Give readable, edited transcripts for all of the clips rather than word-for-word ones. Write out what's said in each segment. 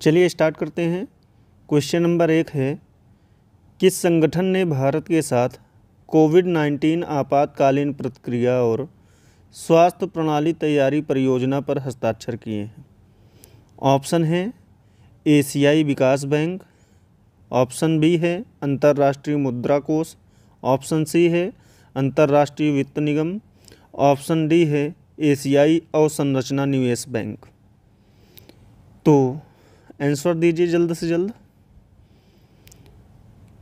चलिए स्टार्ट करते हैं। क्वेश्चन नंबर 1 है, किस संगठन ने भारत के साथ कोविड-19 आपातकालीन प्रतिक्रिया और स्वास्थ्य प्रणाली तैयारी परियोजना पर हस्ताक्षर किए हैं? ऑप्शन है एशियाई विकास बैंक, ऑप्शन बी है अंतर्राष्ट्रीय मुद्रा कोष, ऑप्शन सी है अंतर्राष्ट्रीय वित्त निगम, ऑप्शन डी है एशियाई अवसंरचना निवेश बैंक। तो आंसर दीजिए जल्द से जल्द।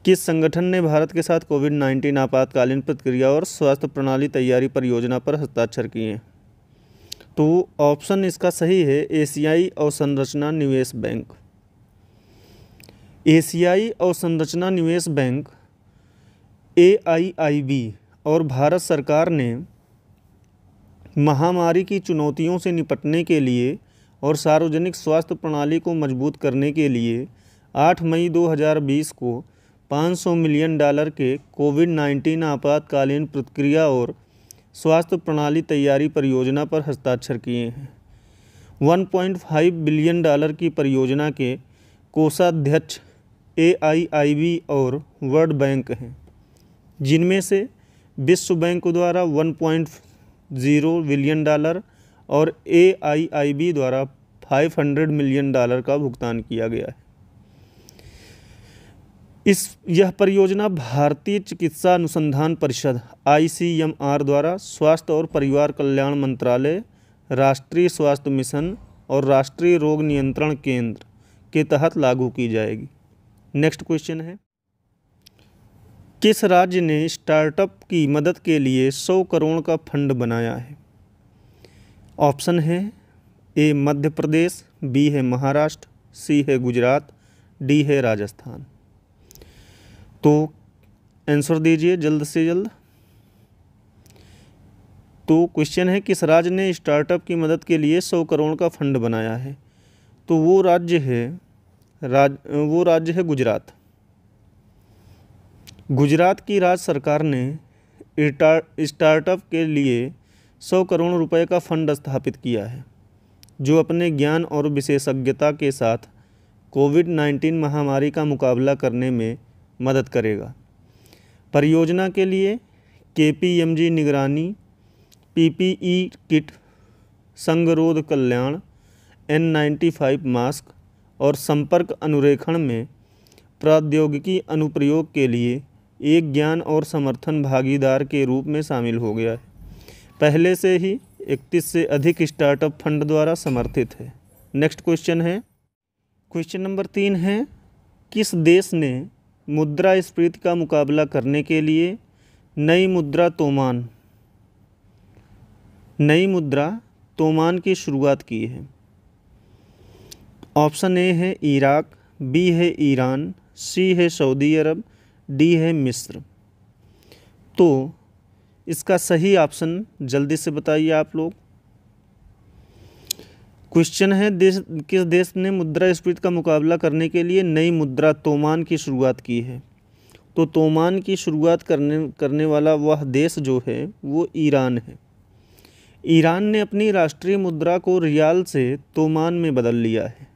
किस संगठन ने भारत के साथ कोविड-19 आपातकालीन प्रतिक्रिया और स्वास्थ्य प्रणाली तैयारी परियोजना पर हस्ताक्षर किए हैं? तो ऑप्शन इसका सही है एशियाई अवसंरचना निवेश बैंक। एशियाई अवसंरचना निवेश बैंक AIIB और भारत सरकार ने महामारी की चुनौतियों से निपटने के लिए और सार्वजनिक स्वास्थ्य प्रणाली को मजबूत करने के लिए 8 मई 2020 को $500 मिलियन के कोविड-19 आपातकालीन प्रतिक्रिया और स्वास्थ्य प्रणाली तैयारी परियोजना पर हस्ताक्षर किए हैं। $1.5 बिलियन की परियोजना के कोषाध्यक्ष AIIB और वर्ल्ड बैंक हैं, जिनमें से विश्व बैंक द्वारा $1.0 बिलियन और AIIB द्वारा $500 मिलियन का भुगतान किया गया है। यह परियोजना भारतीय चिकित्सा अनुसंधान परिषद ICMR द्वारा स्वास्थ्य और परिवार कल्याण मंत्रालय, राष्ट्रीय स्वास्थ्य मिशन और राष्ट्रीय रोग नियंत्रण केंद्र के तहत लागू की जाएगी। नेक्स्ट क्वेश्चन है, किस राज्य ने स्टार्टअप की मदद के लिए 100 करोड़ का फंड बनाया है? ऑप्शन है ए मध्य प्रदेश, बी है महाराष्ट्र, सी है गुजरात, डी है राजस्थान। तो आंसर दीजिए जल्द से जल्द। तो क्वेश्चन है, किस राज्य ने स्टार्टअप की मदद के लिए 100 करोड़ का फंड बनाया है? तो वो राज्य है गुजरात। गुजरात की राज्य सरकार ने स्टार्टअप के लिए 100 करोड़ रुपए का फंड स्थापित किया है, जो अपने ज्ञान और विशेषज्ञता के साथ कोविड-19 महामारी का मुकाबला करने में मदद करेगा। परियोजना के लिए KPMG निगरानी, PPE किट, संगरोध कल्याण, N95 मास्क और संपर्क अनुरेखण में प्रौद्योगिकी अनुप्रयोग के लिए एक ज्ञान और समर्थन भागीदार के रूप में शामिल हो गया है। पहले से ही 31 से अधिक स्टार्टअप फंड द्वारा समर्थित है। नेक्स्ट क्वेश्चन है, क्वेश्चन नंबर 3 है, किस देश ने मुद्रास्फीति का मुकाबला करने के लिए नई मुद्रा तोमान की शुरुआत की है? ऑप्शन ए है इराक, बी है ईरान, सी है सऊदी अरब, डी है मिस्र। तो इसका सही ऑप्शन जल्दी से बताइए आप लोग। क्वेश्चन है, किस देश ने मुद्रास्फीति का मुकाबला करने के लिए नई मुद्रा तोमान की शुरुआत की है? तो तोमान की शुरुआत करने वाला वह देश जो है वो ईरान है। ईरान ने अपनी राष्ट्रीय मुद्रा को रियाल से तोमान में बदल लिया है।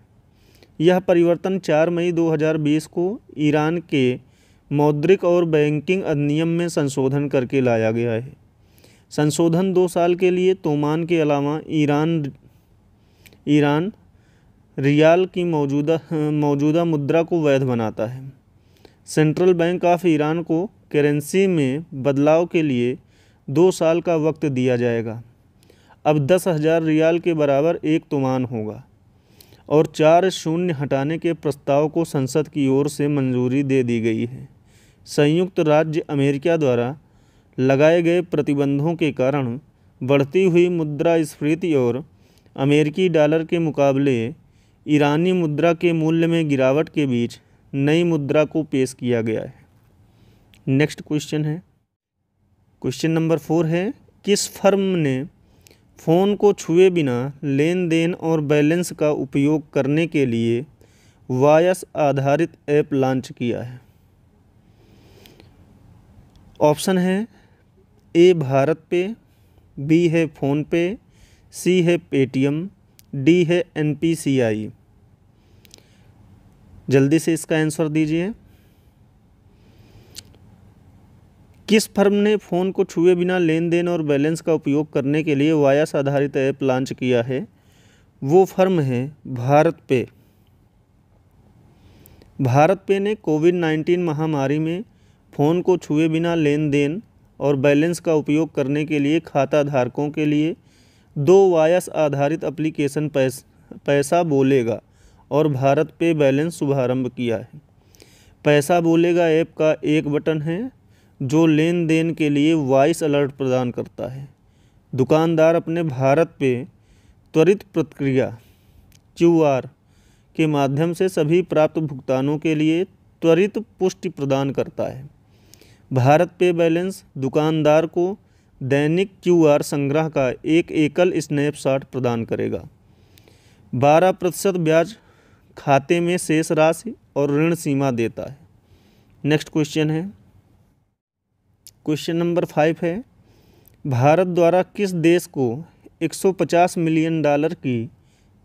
यह परिवर्तन 4 मई 2020 को ईरान के मौद्रिक और बैंकिंग अधिनियम में संशोधन करके लाया गया है। संशोधन 2 साल के लिए तोमान के अलावा ईरान रियाल की मौजूदा मुद्रा को वैध बनाता है। सेंट्रल बैंक ऑफ ईरान को करेंसी में बदलाव के लिए 2 साल का वक्त दिया जाएगा। अब 10,000 रियाल के बराबर एक तोमान होगा और 4 शून्य हटाने के प्रस्ताव को संसद की ओर से मंजूरी दे दी गई है। संयुक्त राज्य अमेरिका द्वारा लगाए गए प्रतिबंधों के कारण बढ़ती हुई मुद्रास्फीति और अमेरिकी डॉलर के मुकाबले ईरानी मुद्रा के मूल्य में गिरावट के बीच नई मुद्रा को पेश किया गया है। नेक्स्ट क्वेश्चन है, क्वेश्चन नंबर 4 है, किस फर्म ने फ़ोन को छुए बिना लेन देन और बैलेंस का उपयोग करने के लिए वॉयस आधारित ऐप लॉन्च किया है? ऑप्शन है ए भारत पे, बी है फ़ोन पे, सी है पेटीएम, डी है NPCI। जल्दी से इसका आंसर दीजिए। किस फर्म ने फ़ोन को छुए बिना लेन देन और बैलेंस का उपयोग करने के लिए वायस आधारित ऐप लॉन्च किया है? वो फर्म है भारत पे। भारत पे ने कोविड-19 महामारी में फ़ोन को छुए बिना लेन देन और बैलेंस का उपयोग करने के लिए खाता धारकों के लिए 2 वायस आधारित एप्लीकेशन पैसा बोलेगा और भारत पे बैलेंस शुभारंभ किया है। पैसा बोलेगा ऐप का एक बटन है जो लेन देन के लिए वॉइस अलर्ट प्रदान करता है। दुकानदार अपने भारत पे त्वरित प्रतिक्रिया QR के माध्यम से सभी प्राप्त भुगतानों के लिए त्वरित पुष्टि प्रदान करता है। भारत पे बैलेंस दुकानदार को दैनिक QR संग्रह का एक एकल स्नैपशॉट प्रदान करेगा। 12% ब्याज खाते में शेष राशि और ऋण सीमा देता है। नेक्स्ट क्वेश्चन है, क्वेश्चन नंबर 5 है, भारत द्वारा किस देश को 150 मिलियन डॉलर की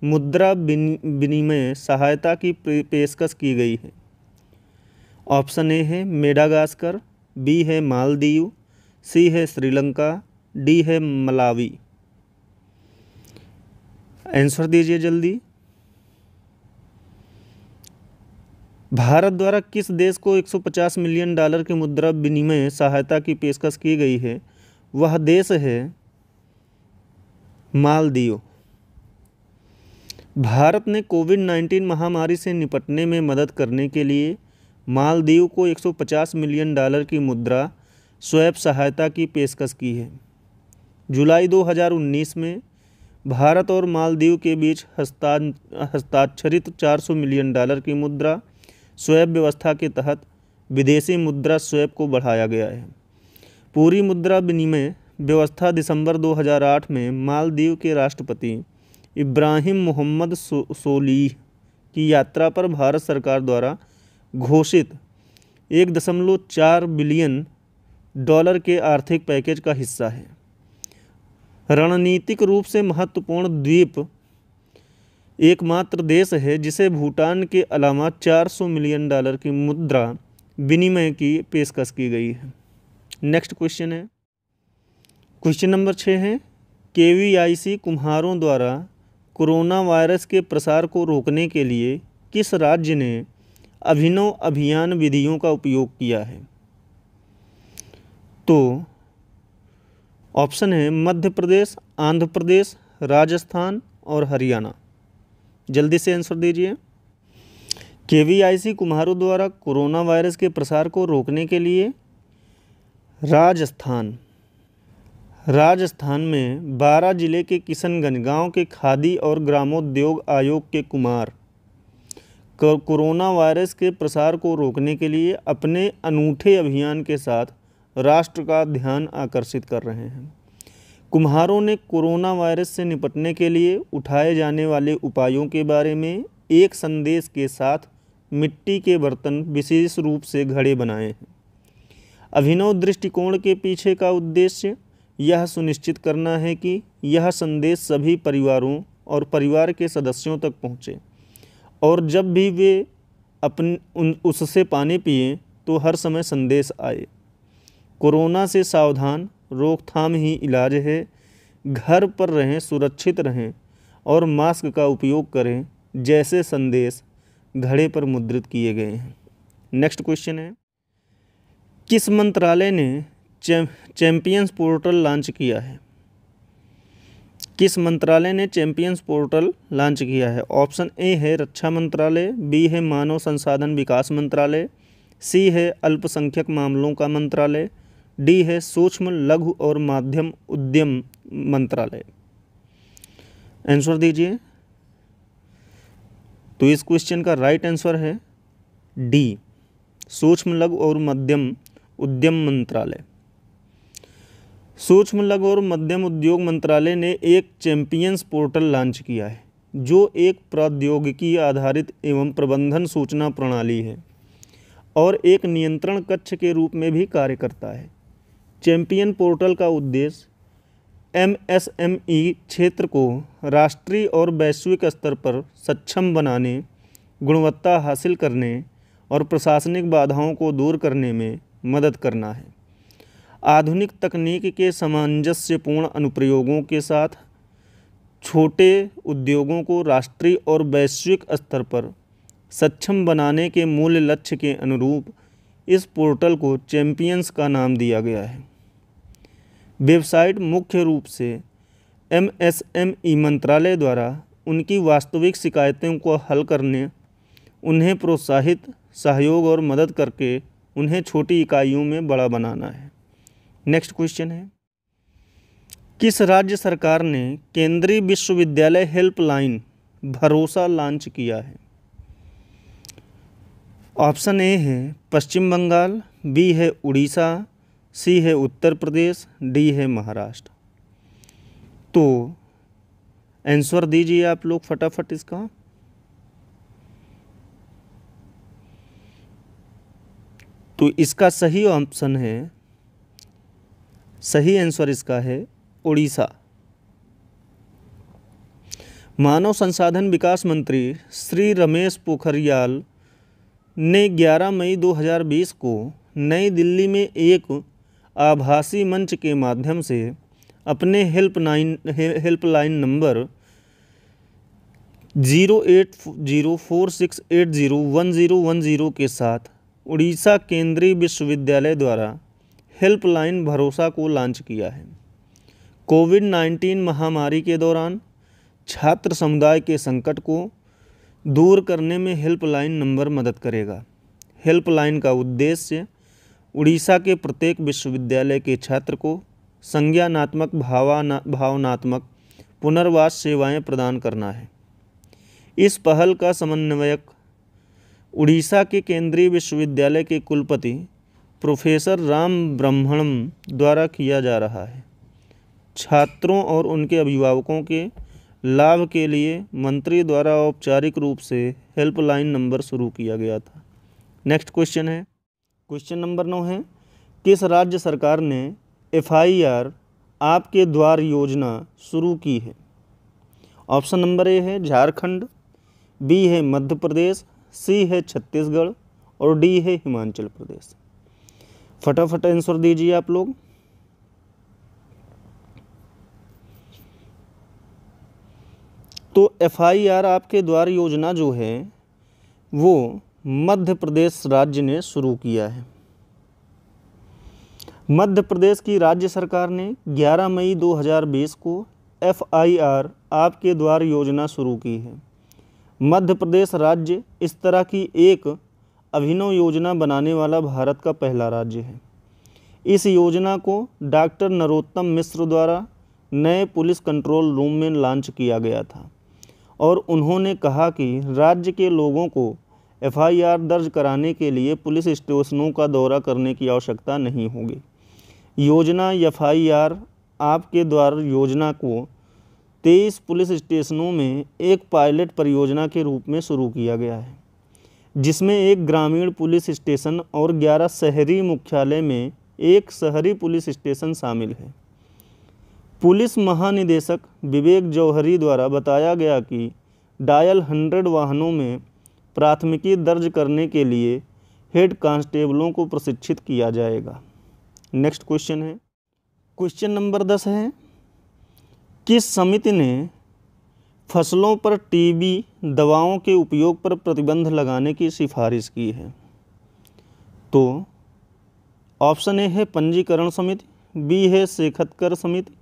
मुद्रा विनिमय सहायता की पेशकश की गई है? ऑप्शन ए है मेडागास्कर, बी है मालदीव, सी है श्रीलंका, डी है मलावी। आंसर दीजिए जल्दी। भारत द्वारा किस देश को 150 मिलियन डॉलर की मुद्रा विनिमय सहायता की पेशकश की गई है? वह देश है मालदीव। भारत ने कोविड-19 महामारी से निपटने में मदद करने के लिए मालदीव को 150 मिलियन डॉलर की मुद्रा स्वैप सहायता की पेशकश की है। जुलाई 2019 में भारत और मालदीव के बीच हस्ताक्षरित 400 मिलियन डॉलर की मुद्रा स्वैप व्यवस्था के तहत विदेशी मुद्रा स्वैप को बढ़ाया गया है। पूरी मुद्रा विनिमय व्यवस्था दिसंबर 2008 में मालदीव के राष्ट्रपति इब्राहिम मोहम्मद सोलीह की यात्रा पर भारत सरकार द्वारा घोषित 1.4 बिलियन डॉलर के आर्थिक पैकेज का हिस्सा है। रणनीतिक रूप से महत्वपूर्ण द्वीप एकमात्र देश है जिसे भूटान के अलावा 400 मिलियन डॉलर की मुद्रा विनिमय की पेशकश की गई है। नेक्स्ट क्वेश्चन है, क्वेश्चन नंबर 6 है, KVIC कुम्हारों द्वारा कोरोना वायरस के प्रसार को रोकने के लिए किस राज्य ने अभिनव अभियान विधियों का उपयोग किया है? तो ऑप्शन है मध्य प्रदेश, आंध्र प्रदेश, राजस्थान और हरियाणा। जल्दी से आंसर दीजिए। KVIC कुम्हारों द्वारा कोरोना वायरस के प्रसार को रोकने के लिए राजस्थान में 12 जिले के किशनगंज गांव के खादी और ग्रामोद्योग आयोग के कुम्हार कोरोना वायरस के प्रसार को रोकने के लिए अपने अनूठे अभियान के साथ राष्ट्र का ध्यान आकर्षित कर रहे हैं। कुम्हारों ने कोरोना वायरस से निपटने के लिए उठाए जाने वाले उपायों के बारे में एक संदेश के साथ मिट्टी के बर्तन विशेष रूप से घड़े बनाए हैं। अभिनव दृष्टिकोण के पीछे का उद्देश्य यह सुनिश्चित करना है कि यह संदेश सभी परिवारों और परिवार के सदस्यों तक पहुँचे और जब भी वे उससे पानी पिएं तो हर समय संदेश आए, कोरोना से सावधान, रोकथाम ही इलाज है, घर पर रहें, सुरक्षित रहें और मास्क का उपयोग करें जैसे संदेश घड़े पर मुद्रित किए गए हैं। नेक्स्ट क्वेश्चन है, किस मंत्रालय ने चैंपियंस पोर्टल लॉन्च किया है? किस मंत्रालय ने चैंपियंस पोर्टल लॉन्च किया है? ऑप्शन ए है रक्षा मंत्रालय, बी है मानव संसाधन विकास मंत्रालय, सी है अल्पसंख्यक मामलों का मंत्रालय, डी है सूक्ष्म लघु और माध्यम उद्यम मंत्रालय। आंसर दीजिए। तो इस क्वेश्चन का राइट आंसर है डी, सूक्ष्म लघु और मध्यम उद्यम मंत्रालय। सूक्ष्म लघु और मध्यम उद्योग मंत्रालय ने एक चैंपियंस पोर्टल लॉन्च किया है जो एक प्रौद्योगिकी आधारित एवं प्रबंधन सूचना प्रणाली है और एक नियंत्रण कक्ष के रूप में भी कार्य करता है। चैंपियन पोर्टल का उद्देश्य MSME क्षेत्र को राष्ट्रीय और वैश्विक स्तर पर सक्षम बनाने, गुणवत्ता हासिल करने और प्रशासनिक बाधाओं को दूर करने में मदद करना है। आधुनिक तकनीक के सामंजस्यपूर्ण अनुप्रयोगों के साथ छोटे उद्योगों को राष्ट्रीय और वैश्विक स्तर पर सक्षम बनाने के मूल लक्ष्य के अनुरूप इस पोर्टल को चैंपियंस का नाम दिया गया है। वेबसाइट मुख्य रूप से MSME मंत्रालय द्वारा उनकी वास्तविक शिकायतों को हल करने, उन्हें प्रोत्साहित, सहयोग और मदद करके उन्हें छोटी इकाइयों में बड़ा बनाना है। नेक्स्ट क्वेश्चन है, किस राज्य सरकार ने केंद्रीय विश्वविद्यालय हेल्पलाइन भरोसा लॉन्च किया है? ऑप्शन ए है पश्चिम बंगाल, बी है उड़ीसा, सी है उत्तर प्रदेश, डी है महाराष्ट्र। तो आंसर दीजिए आप लोग फटाफट इसका। तो इसका सही ऑप्शन है, सही आंसर इसका है उड़ीसा। मानव संसाधन विकास मंत्री श्री रमेश पोखरियाल ने 11 मई 2020 को नई दिल्ली में एक आभासी मंच के माध्यम से अपने हेल्पलाइन नंबर 0804680110 के साथ उड़ीसा केंद्रीय विश्वविद्यालय द्वारा हेल्पलाइन भरोसा को लॉन्च किया है। कोविड-19 महामारी के दौरान छात्र समुदाय के संकट को दूर करने में हेल्पलाइन नंबर मदद करेगा। हेल्पलाइन का उद्देश्य उड़ीसा के प्रत्येक विश्वविद्यालय के छात्र को संज्ञानात्मक भावनात्मक पुनर्वास सेवाएं प्रदान करना है। इस पहल का समन्वयक उड़ीसा के केंद्रीय विश्वविद्यालय के कुलपति प्रोफेसर राम ब्रह्मणम द्वारा किया जा रहा है। छात्रों और उनके अभिभावकों के लाभ के लिए मंत्री द्वारा औपचारिक रूप से हेल्पलाइन नंबर शुरू किया गया था। नेक्स्ट क्वेश्चन है, क्वेश्चन नंबर 9 है, किस राज्य सरकार ने FIR आपके द्वार योजना शुरू की है? ऑप्शन नंबर ए है झारखंड, बी है मध्य प्रदेश, सी है छत्तीसगढ़ और डी है हिमाचल प्रदेश। फटाफट आंसर दीजिए आप लोग। तो FIR आपके द्वार योजना जो है वो मध्य प्रदेश राज्य ने शुरू किया है। मध्य प्रदेश की राज्य सरकार ने 11 मई 2020 को FIR आपके द्वार योजना शुरू की है। मध्य प्रदेश राज्य इस तरह की एक अभिनव योजना बनाने वाला भारत का पहला राज्य है। इस योजना को डॉक्टर नरोत्तम मिश्र द्वारा नए पुलिस कंट्रोल रूम में लॉन्च किया गया था और उन्होंने कहा कि राज्य के लोगों को FIR दर्ज कराने के लिए पुलिस स्टेशनों का दौरा करने की आवश्यकता नहीं होगी। योजना FIR आपके द्वार योजना को 23 पुलिस स्टेशनों में एक पायलट परियोजना के रूप में शुरू किया गया है, जिसमें एक ग्रामीण पुलिस स्टेशन और 11 शहरी मुख्यालय में एक शहरी पुलिस स्टेशन शामिल है। पुलिस महानिदेशक विवेक जौहरी द्वारा बताया गया कि डायल 100 वाहनों में प्राथमिकी दर्ज करने के लिए हेड कांस्टेबलों को प्रशिक्षित किया जाएगा। नेक्स्ट क्वेश्चन है, क्वेश्चन नंबर 10 है, किस समिति ने फसलों पर टीबी दवाओं के उपयोग पर प्रतिबंध लगाने की सिफारिश की है? तो ऑप्शन ए है पंजीकरण समिति, बी है सेखतकर समिति,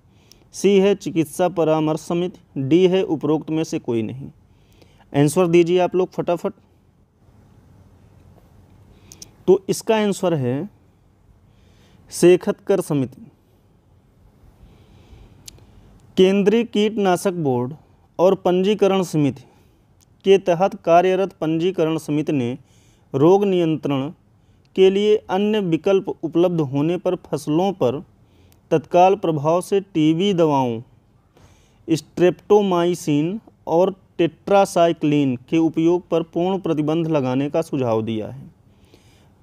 सी है चिकित्सा परामर्श समिति, डी है उपरोक्त में से कोई नहीं। आंसर दीजिए आप लोग फटाफट। तो इसका आंसर है सेखतकर समिति। केंद्रीय कीटनाशक बोर्ड और पंजीकरण समिति के तहत कार्यरत पंजीकरण समिति ने रोग नियंत्रण के लिए अन्य विकल्प उपलब्ध होने पर फसलों पर तत्काल प्रभाव से टीबी दवाओं स्ट्रेप्टोमाइसिन और टेट्रासाइक्लिन के उपयोग पर पूर्ण प्रतिबंध लगाने का सुझाव दिया है।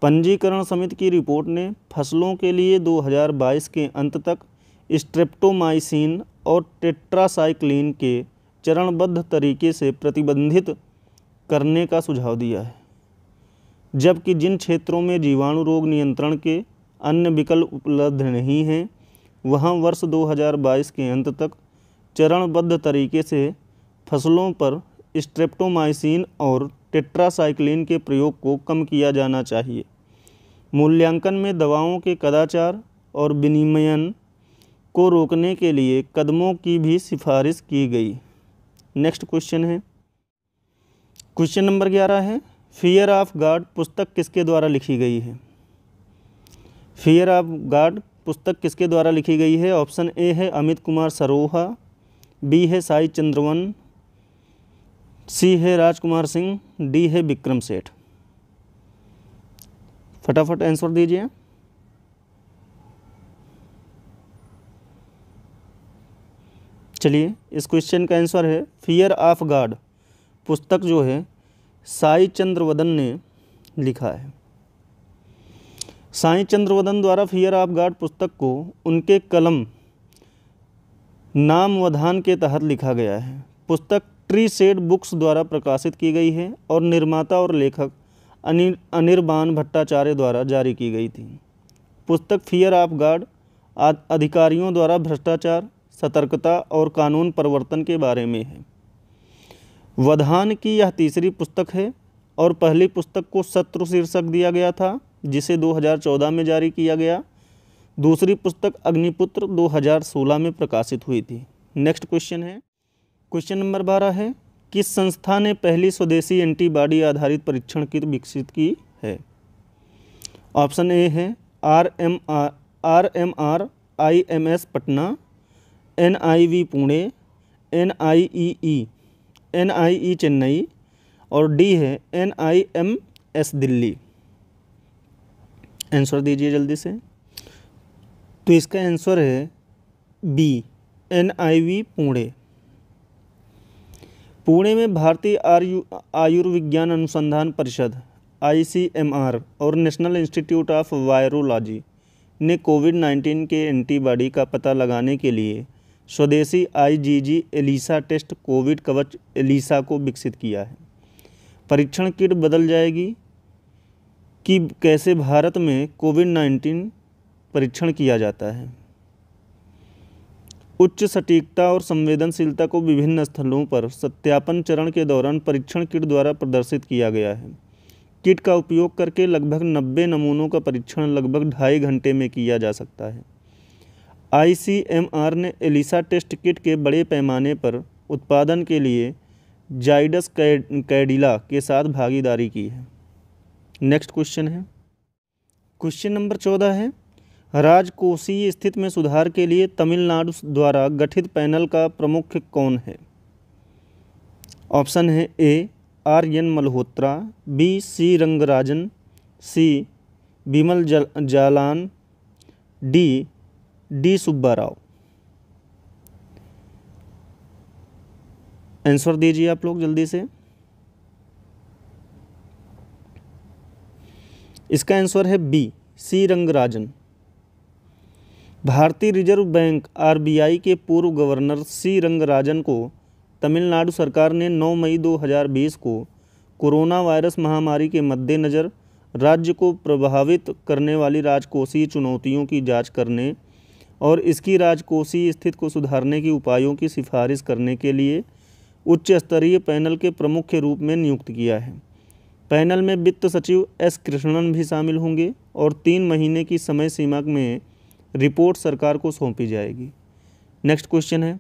पंजीकरण समिति की रिपोर्ट ने फसलों के लिए 2022 के अंत तक स्ट्रेप्टोमाइसिन और टेट्रासाइक्लिन के चरणबद्ध तरीके से प्रतिबंधित करने का सुझाव दिया है, जबकि जिन क्षेत्रों में जीवाणु रोग नियंत्रण के अन्य विकल्प उपलब्ध नहीं हैं वहां वर्ष 2022 के अंत तक चरणबद्ध तरीके से फसलों पर स्ट्रेप्टोमाइसिन और टेट्रासाइक्लिन के प्रयोग को कम किया जाना चाहिए। मूल्यांकन में दवाओं के कदाचार और विनियमन को रोकने के लिए कदमों की भी सिफारिश की गई। नेक्स्ट क्वेश्चन है, क्वेश्चन नंबर 11 है, फियर ऑफ गॉड पुस्तक किसके द्वारा लिखी गई है? फियर ऑफ गॉड पुस्तक किसके द्वारा लिखी गई है? ऑप्शन ए है अमित कुमार सरोहा, बी है साई चंद्रवन, सी है राजकुमार सिंह, डी है विक्रम सेठ। फटाफट आंसर दीजिए। चलिए, इस क्वेश्चन का आंसर है फियर ऑफ गॉड पुस्तक जो है साई चंद्रवदन ने लिखा है। साई चंद्रवदन द्वारा फियर ऑफ गॉड पुस्तक को उनके कलम नामवधान के तहत लिखा गया है। पुस्तक ट्री शेड बुक्स द्वारा प्रकाशित की गई है और निर्माता और लेखक अनिर्बान भट्टाचार्य द्वारा जारी की गई थी। पुस्तक फियर ऑफ गॉड अधिकारियों द्वारा भ्रष्टाचार, सतर्कता और कानून परिवर्तन के बारे में है। वधान की यह तीसरी पुस्तक है और पहली पुस्तक को शत्रु शीर्षक दिया गया था जिसे 2014 में जारी किया गया। दूसरी पुस्तक अग्निपुत्र 2016 में प्रकाशित हुई थी। नेक्स्ट क्वेश्चन है, क्वेश्चन नंबर 12 है, किस संस्था ने पहली स्वदेशी एंटीबॉडी आधारित परीक्षण किट विकसित की है? ऑप्शन ए है RMR IMS Patna, NIV Pune, NIE Chennai और डी है NIMS दिल्ली। आंसर दीजिए जल्दी से। तो इसका आंसर है बी NIV पुणे। पुणे में भारतीय आयुर्विज्ञान अनुसंधान परिषद ICMR और नेशनल इंस्टीट्यूट ऑफ वायरोलॉजी ने कोविड-19 के एंटीबॉडी का पता लगाने के लिए स्वदेशी IgG एलिसा टेस्ट कोविड कवच एलिसा को विकसित किया है। परीक्षण किट बदल जाएगी कि कैसे भारत में कोविड-19 परीक्षण किया जाता है। उच्च सटीकता और संवेदनशीलता को विभिन्न स्थलों पर सत्यापन चरण के दौरान परीक्षण किट द्वारा प्रदर्शित किया गया है। किट का उपयोग करके लगभग 90 नमूनों का परीक्षण लगभग 2.5 घंटे में किया जा सकता है। ICMR ने एलिसा टेस्ट किट के बड़े पैमाने पर उत्पादन के लिए जाइडस कैडिला के साथ भागीदारी की है। नेक्स्ट क्वेश्चन है, क्वेश्चन नंबर 14 है, राजकोषीय स्थिति में सुधार के लिए तमिलनाडु द्वारा गठित पैनल का प्रमुख कौन है? ऑप्शन है A RN Malhotra, B C Rangarajan, C Bimal Jalan, D Subbarao. Answer दीजिए आप लोग जल्दी से। इसका आंसर है बी सी रंगराजन। भारतीय रिजर्व बैंक RBI के पूर्व गवर्नर सी रंगराजन को तमिलनाडु सरकार ने 9 मई 2020 को कोरोना वायरस महामारी के मद्देनज़र राज्य को प्रभावित करने वाली राजकोषीय चुनौतियों की जांच करने और इसकी राजकोषीय स्थिति को सुधारने के उपायों की सिफारिश करने के लिए उच्च स्तरीय पैनल के प्रमुख के रूप में नियुक्त किया है। पैनल में वित्त सचिव S कृष्णन भी शामिल होंगे और 3 महीने की समय सीमा में रिपोर्ट सरकार को सौंपी जाएगी। नेक्स्ट क्वेश्चन है,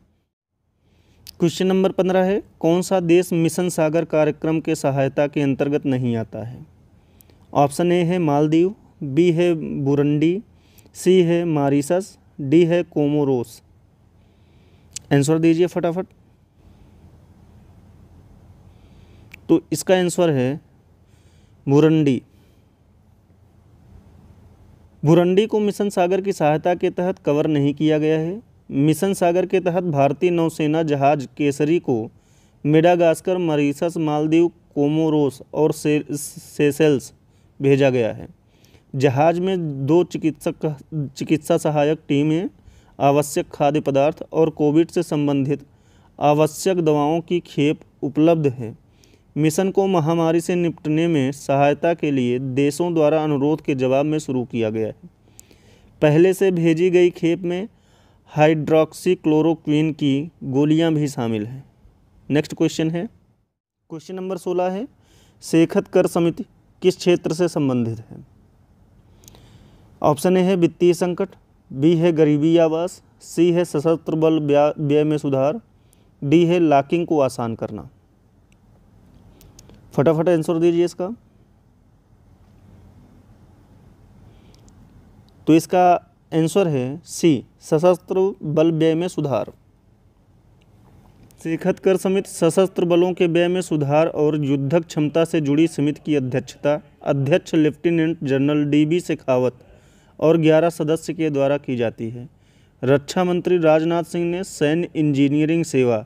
क्वेश्चन नंबर 15 है, कौन सा देश मिशन सागर कार्यक्रम के सहायता के अंतर्गत नहीं आता है? ऑप्शन ए है मालदीव, बी है बुरुंडी, सी है मॉरिशस, डी है कोमोरोस। आंसर दीजिए फटाफट। तो इसका आंसर है बुरुंडी। बुरुंडी को मिशन सागर की सहायता के तहत कवर नहीं किया गया है। मिशन सागर के तहत भारतीय नौसेना जहाज केसरी को मेडागास्कर, मॉरिशस, मालदीव, कोमोरोस और सेशेल्स भेजा गया है। जहाज में 2 चिकित्सा सहायक टीमें, आवश्यक खाद्य पदार्थ और कोविड से संबंधित आवश्यक दवाओं की खेप उपलब्ध है। मिशन को महामारी से निपटने में सहायता के लिए देशों द्वारा अनुरोध के जवाब में शुरू किया गया है। पहले से भेजी गई खेप में हाइड्रोक्सीक्लोरोक्विन की गोलियां भी शामिल हैं। नेक्स्ट क्वेश्चन है, क्वेश्चन नंबर 16 है, शेखत कर समिति किस क्षेत्र से संबंधित है? ऑप्शन ए है वित्तीय संकट, बी है गरीबी आवास, सी है सशस्त्र बल व्यय में सुधार, डी है लॉकिंग को आसान करना। फटाफट आंसर दीजिए इसका। तो इसका आंसर है सी, सशस्त्र बल व्यय में सुधार। शेखत कर समिति सशस्त्र बलों के व्यय में सुधार और युद्धक क्षमता से जुड़ी समिति की अध्यक्षता अध्यक्ष लेफ्टिनेंट जनरल डी.बी. शेखावत और 11 सदस्य के द्वारा की जाती है। रक्षा मंत्री राजनाथ सिंह ने सैन्य इंजीनियरिंग सेवा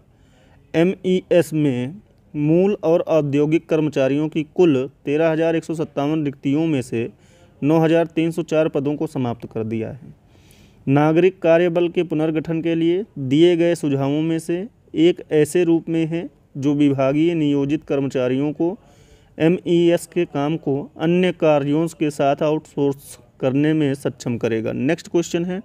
(MES) में मूल और औद्योगिक कर्मचारियों की कुल 13,157 रिक्तियों में से 9,304 पदों को समाप्त कर दिया है। नागरिक कार्यबल के पुनर्गठन के लिए दिए गए सुझावों में से एक ऐसे रूप में है जो विभागीय नियोजित कर्मचारियों को MES के काम को अन्य कार्यों के साथ आउटसोर्स करने में सक्षम करेगा। नेक्स्ट क्वेश्चन है,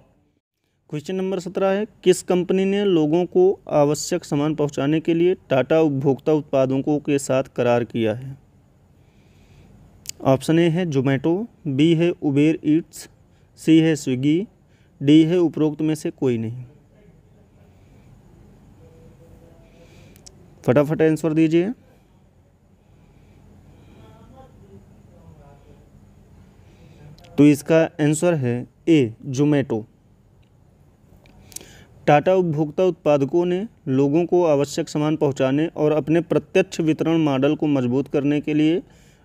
क्वेश्चन नंबर 17 है, किस कंपनी ने लोगों को आवश्यक सामान पहुंचाने के लिए टाटा उपभोक्ता उत्पादों के साथ करार किया है? ऑप्शन ए है जोमेटो, बी है उबेर ईट्स, सी है स्विगी, डी है उपरोक्त में से कोई नहीं। फटाफट आंसर दीजिए। तो इसका आंसर है ए, जोमेटो। टाटा उपभोक्ता उत्पादकों ने लोगों को आवश्यक सामान पहुंचाने और अपने प्रत्यक्ष वितरण मॉडल को मजबूत करने के लिए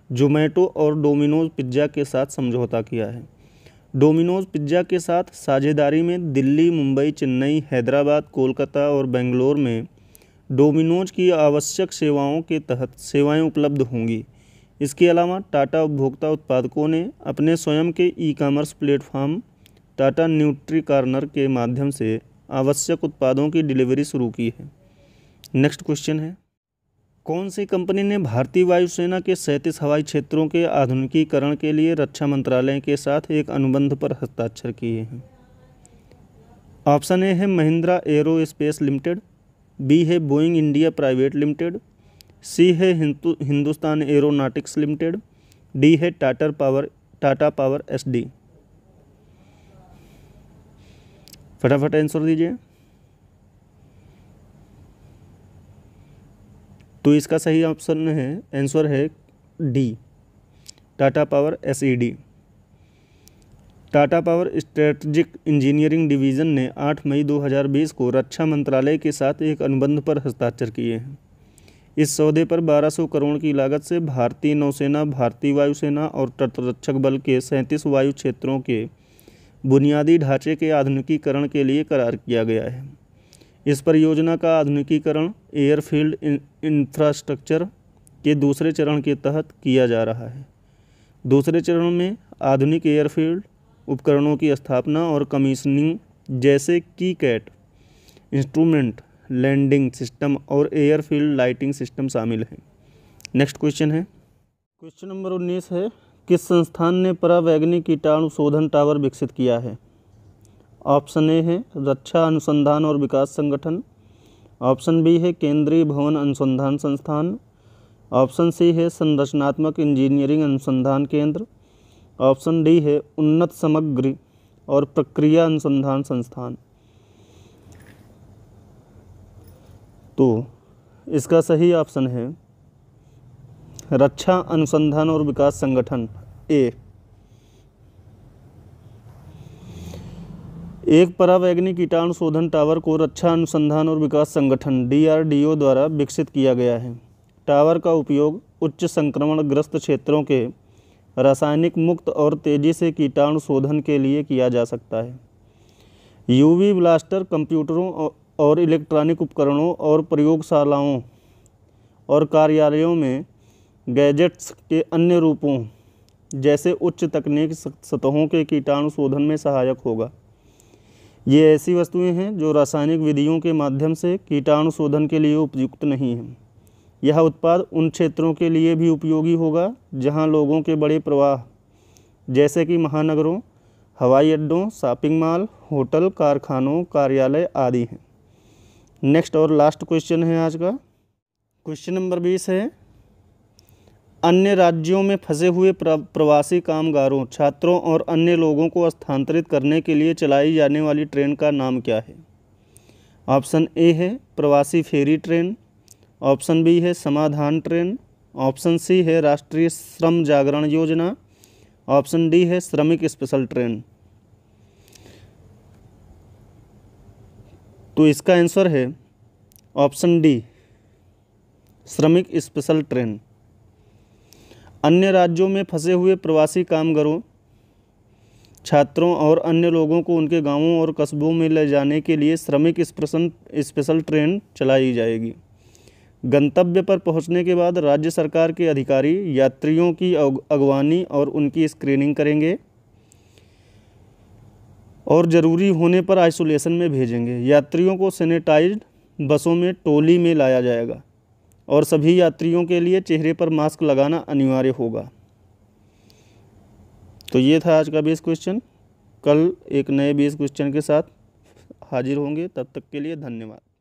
जोमेटो और डोमिनोज पिज्ज़ा के साथ समझौता किया है। डोमिनोज पिज्ज़ा के साथ साझेदारी में दिल्ली, मुंबई, चेन्नई, हैदराबाद, कोलकाता और बेंगलोर में डोमिनोज की आवश्यक सेवाओं के तहत सेवाएं उपलब्ध होंगी। इसके अलावा टाटा उपभोक्ता उत्पादकों ने अपने स्वयं के e commerce platform Tata nutri corner के माध्यम से आवश्यक उत्पादों की डिलीवरी शुरू की है। नेक्स्ट क्वेश्चन है, कौन सी कंपनी ने भारतीय वायुसेना के 37 हवाई क्षेत्रों के आधुनिकीकरण के लिए रक्षा मंत्रालय के साथ एक अनुबंध पर हस्ताक्षर किए हैं? ऑप्शन ए है महिंद्रा एरोस्पेस लिमिटेड, बी है बोइंग इंडिया प्राइवेट लिमिटेड, सी है हिंदुस्तान एरोनॉटिक्स लिमिटेड, डी है टाटा पावर SD। फटाफट आंसर दीजिए। तो इसका सही ऑप्शन है, आंसर है D, Tata power SED। Tata power strategic engineering division ने 8 मई 2020 को रक्षा मंत्रालय के साथ एक अनुबंध पर हस्ताक्षर किए हैं। इस सौदे पर 1200 करोड़ की लागत से भारतीय नौसेना, भारतीय वायुसेना और तटरक्षक बल के 37 वायु क्षेत्रों के बुनियादी ढांचे के आधुनिकीकरण के लिए करार किया गया है। इस परियोजना का आधुनिकीकरण एयरफील्ड इंफ्रास्ट्रक्चर के दूसरे चरण के तहत किया जा रहा है। दूसरे चरण में आधुनिक एयरफील्ड उपकरणों की स्थापना और कमीशनिंग जैसे की कैट इंस्ट्रूमेंट लैंडिंग सिस्टम और एयरफील्ड लाइटिंग सिस्टम शामिल हैं। नेक्स्ट क्वेश्चन है, क्वेश्चन नंबर 19 है, किस संस्थान ने परावैज्ञानिक कीटाणु शोधन टावर विकसित किया है? ऑप्शन ए है रक्षा अनुसंधान और विकास संगठन, ऑप्शन बी है केंद्रीय भवन अनुसंधान संस्थान, ऑप्शन सी है संरचनात्मक इंजीनियरिंग अनुसंधान केंद्र, ऑप्शन डी है उन्नत समग्र और प्रक्रिया अनुसंधान संस्थान। तो इसका सही ऑप्शन है रक्षा अनुसंधान और विकास संगठन ए। एक परावैज्ञानिक कीटाणु शोधन टावर को रक्षा अनुसंधान और विकास संगठन DRDO द्वारा विकसित किया गया है। टावर का उपयोग उच्च संक्रमण ग्रस्त क्षेत्रों के रासायनिक मुक्त और तेजी से कीटाणु शोधन के लिए किया जा सकता है। UV ब्लास्टर कंप्यूटरों और इलेक्ट्रॉनिक उपकरणों और प्रयोगशालाओं और कार्यालयों में गैजेट्स के अन्य रूपों जैसे उच्च तकनीक सतहों के कीटाणु शोधन में सहायक होगा। ये ऐसी वस्तुएं हैं जो रासायनिक विधियों के माध्यम से कीटाणु शोधन के लिए उपयुक्त नहीं हैं। यह उत्पाद उन क्षेत्रों के लिए भी उपयोगी होगा जहां लोगों के बड़े प्रवाह जैसे कि महानगरों, हवाई अड्डों, शॉपिंग मॉल, होटल, कारखानों, कार्यालय आदि हैं। नेक्स्ट और लास्ट क्वेश्चन है आज का। क्वेश्चन नंबर 20 है, अन्य राज्यों में फंसे हुए प्रवासी कामगारों, छात्रों और अन्य लोगों को स्थानांतरित करने के लिए चलाई जाने वाली ट्रेन का नाम क्या है? ऑप्शन ए है प्रवासी फेरी ट्रेन, ऑप्शन बी है समाधान ट्रेन, ऑप्शन सी है राष्ट्रीय श्रम जागरण योजना, ऑप्शन डी है श्रमिक स्पेशल ट्रेन। तो इसका आंसर है ऑप्शन डी, श्रमिक स्पेशल ट्रेन। अन्य राज्यों में फंसे हुए प्रवासी कामगारों, छात्रों और अन्य लोगों को उनके गांवों और कस्बों में ले जाने के लिए श्रमिक स्पेशल ट्रेन चलाई जाएगी। गंतव्य पर पहुंचने के बाद राज्य सरकार के अधिकारी यात्रियों की अगवानी और उनकी स्क्रीनिंग करेंगे और ज़रूरी होने पर आइसोलेशन में भेजेंगे। यात्रियों को सैनिटाइज्ड बसों में टोली में लाया जाएगा और सभी यात्रियों के लिए चेहरे पर मास्क लगाना अनिवार्य होगा। तो ये था आज का 20 क्वेश्चन। कल एक नए 20 क्वेश्चन के साथ हाजिर होंगे, तब तक के लिए धन्यवाद।